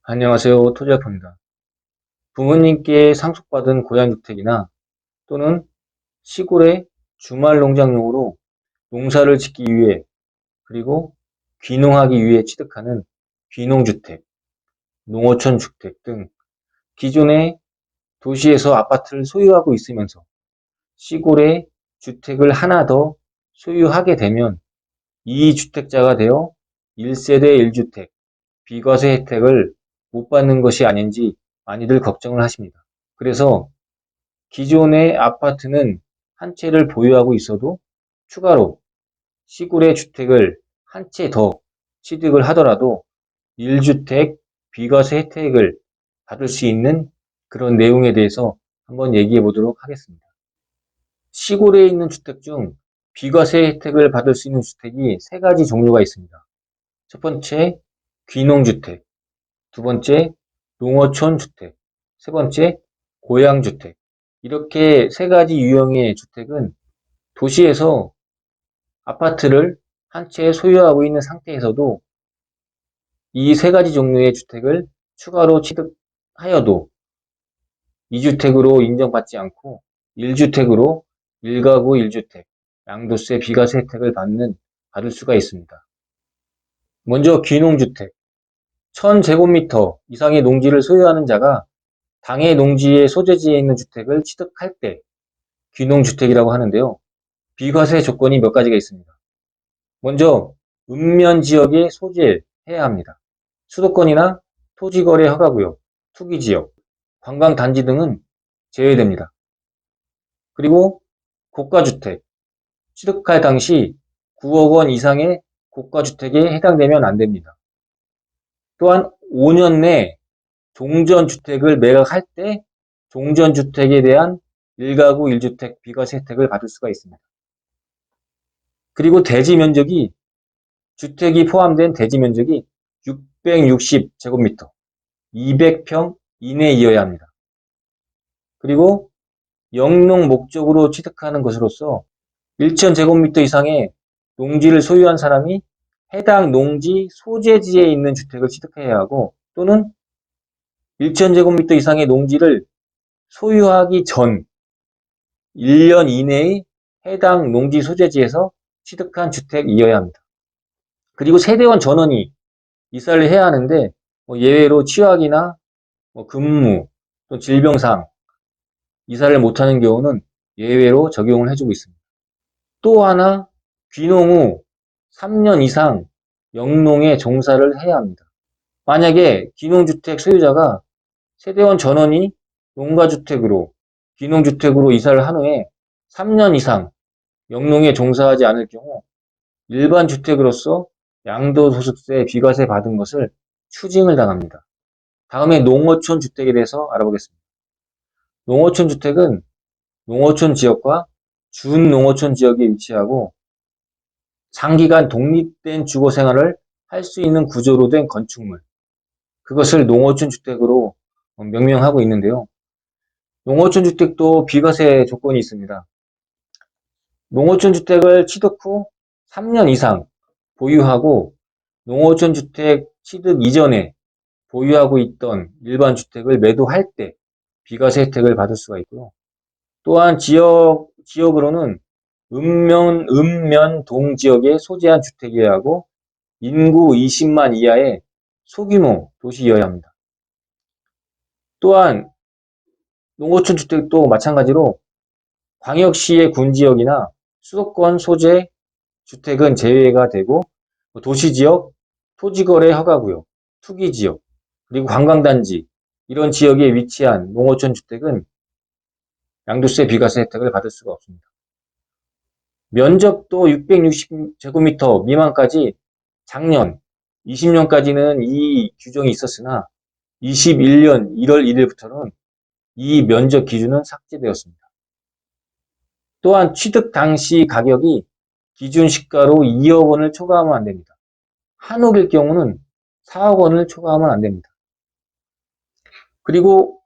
안녕하세요. 토지학입니다. 부모님께 상속받은 고향주택이나 또는 시골의 주말 농장용으로 농사를 짓기 위해 그리고 귀농하기 위해 취득하는 귀농주택, 농어촌 주택 등 기존의 도시에서 아파트를 소유하고 있으면서 시골에 주택을 하나 더 소유하게 되면 2주택자가 되어 1세대 1주택, 비과세 혜택을 못 받는 것이 아닌지 많이들 걱정을 하십니다. 그래서 기존의 아파트는 한 채를 보유하고 있어도 추가로 시골의 주택을 한 채 더 취득을 하더라도 1주택 비과세 혜택을 받을 수 있는 그런 내용에 대해서 한번 얘기해 보도록 하겠습니다. 시골에 있는 주택 중 비과세 혜택을 받을 수 있는 주택이 세 가지 종류가 있습니다. 첫 번째, 귀농주택. 두 번째, 농어촌 주택. 세 번째, 고향주택. 이렇게 세 가지 유형의 주택은 도시에서 아파트를 한 채 소유하고 있는 상태에서도 이 세 가지 종류의 주택을 추가로 취득하여도 2주택으로 인정받지 않고 1주택으로 1가구 1주택, 양도세 비과세 혜택을 받을 수가 있습니다. 먼저 귀농주택. 1000제곱미터 이상의 농지를 소유하는 자가 당해 농지의 소재지에 있는 주택을 취득할 때 귀농주택이라고 하는데요. 비과세 조건이 몇 가지가 있습니다. 먼저 읍면 지역에 소재해야 합니다. 수도권이나 토지거래 허가구역, 투기지역, 관광단지 등은 제외됩니다. 그리고 고가주택, 취득할 당시 9억 원 이상의 고가주택에 해당되면 안 됩니다. 또한 5년 내 종전주택을 매각할 때 종전주택에 대한 1가구 1주택 비과세 혜택을 받을 수가 있습니다. 그리고 주택이 포함된 대지 면적이 660제곱미터, 200평 이내이어야 합니다. 그리고 영농 목적으로 취득하는 것으로서 1000제곱미터 이상의 농지를 소유한 사람이 해당 농지 소재지에 있는 주택을 취득해야 하고 또는 1000제곱미터 이상의 농지를 소유하기 전 1년 이내의 해당 농지 소재지에서 취득한 주택이어야 합니다. 그리고 세대원 전원이 이사를 해야 하는데 예외로 취약이나 근무, 또 질병상 이사를 못하는 경우는 예외로 적용을 해주고 있습니다. 또 하나 귀농 후 3년 이상 영농에 종사를 해야 합니다. 만약에 귀농주택 소유자가 세대원 전원이 농가주택으로 귀농주택으로 이사를 한 후에 3년 이상 영농에 종사하지 않을 경우 일반 주택으로서 양도소득세 비과세 받은 것을 추징을 당합니다. 다음에 농어촌 주택에 대해서 알아보겠습니다. 농어촌 주택은 농어촌 지역과 준농어촌 지역에 위치하고 장기간 독립된 주거 생활을 할 수 있는 구조로 된 건축물, 그것을 농어촌 주택으로 명명하고 있는데요. 농어촌 주택도 비과세 조건이 있습니다. 농어촌 주택을 취득 후 3년 이상 보유하고 농어촌 주택 취득 이전에 보유하고 있던 일반 주택을 매도할 때 비과세 혜택을 받을 수가 있고요. 또한 지역으로는 읍면 동지역에 소재한 주택이어야 하고 인구 20만 이하의 소규모 도시여야 합니다. 또한 농어촌 주택도 마찬가지로 광역시의 군지역이나 수도권 소재 주택은 제외가 되고 도시지역, 토지거래 허가구역, 투기지역, 그리고 관광단지 이런 지역에 위치한 농어촌 주택은 양도세 비과세 혜택을 받을 수가 없습니다. 면적도 660제곱미터 미만까지 작년 20년까지는 이 규정이 있었으나 21년 1월 1일부터는 이 면적 기준은 삭제되었습니다. 또한 취득 당시 가격이 기준 시가로 2억 원을 초과하면 안 됩니다. 한옥일 경우는 4억 원을 초과하면 안 됩니다. 그리고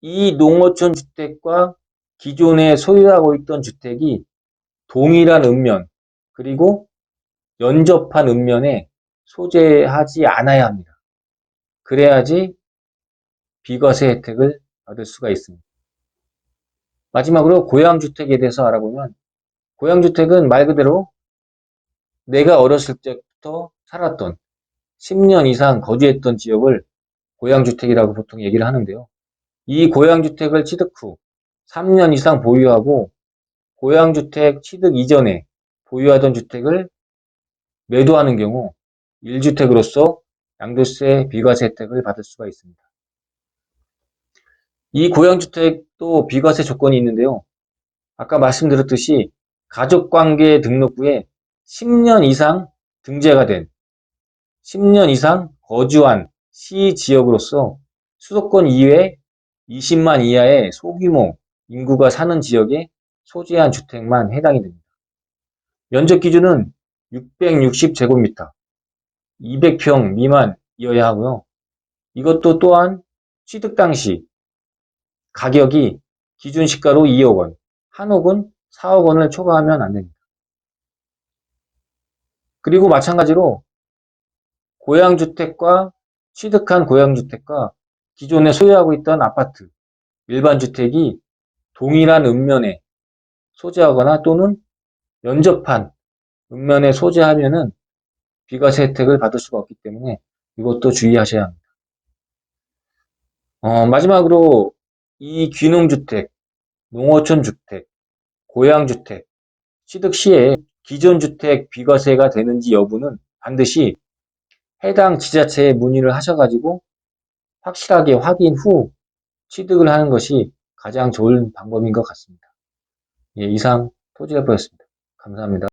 이 농어촌 주택과 기존에 소유하고 있던 주택이 동일한 읍면 그리고 연접한 읍면에 소재하지 않아야 합니다. 그래야지 비과세 혜택을 받을 수가 있습니다. 마지막으로 고향주택에 대해서 알아보면 고향주택은 말 그대로 내가 어렸을 때부터 살았던 10년 이상 거주했던 지역을 고향주택이라고 보통 얘기를 하는데요. 이 고향주택을 취득 후 3년 이상 보유하고 고향주택 취득 이전에 보유하던 주택을 매도하는 경우 1주택으로서 양도세 비과세 혜택을 받을 수가 있습니다. 이 고향주택도 비과세 조건이 있는데요. 아까 말씀드렸듯이 가족관계 등록부에 10년 이상 등재가 된 10년 이상 거주한 시 지역으로서 수도권 이외 20만 이하의 소규모 인구가 사는 지역에 소재한 주택만 해당이 됩니다. 면적 기준은 660제곱미터, 200평 미만이어야 하고요. 이것도 또한 취득 당시 가격이 기준 시가로 2억 원, 한옥은 4억 원을 초과하면 안 됩니다. 그리고 마찬가지로 고향주택과 취득한 고향주택과 기존에 소유하고 있던 아파트, 일반 주택이 동일한 읍면에 소재하거나 또는 면접한 읍면에 소재하면은 비과세 혜택을 받을 수가 없기 때문에 이것도 주의하셔야 합니다. 마지막으로 이 귀농주택, 농어촌주택, 고향주택 취득 시에 기존 주택 비과세가 되는지 여부는 반드시 해당 지자체에 문의를 하셔가지고 확실하게 확인 후 취득을 하는 것이 가장 좋은 방법인 것 같습니다. 예, 이상 토지대표였습니다. 감사합니다.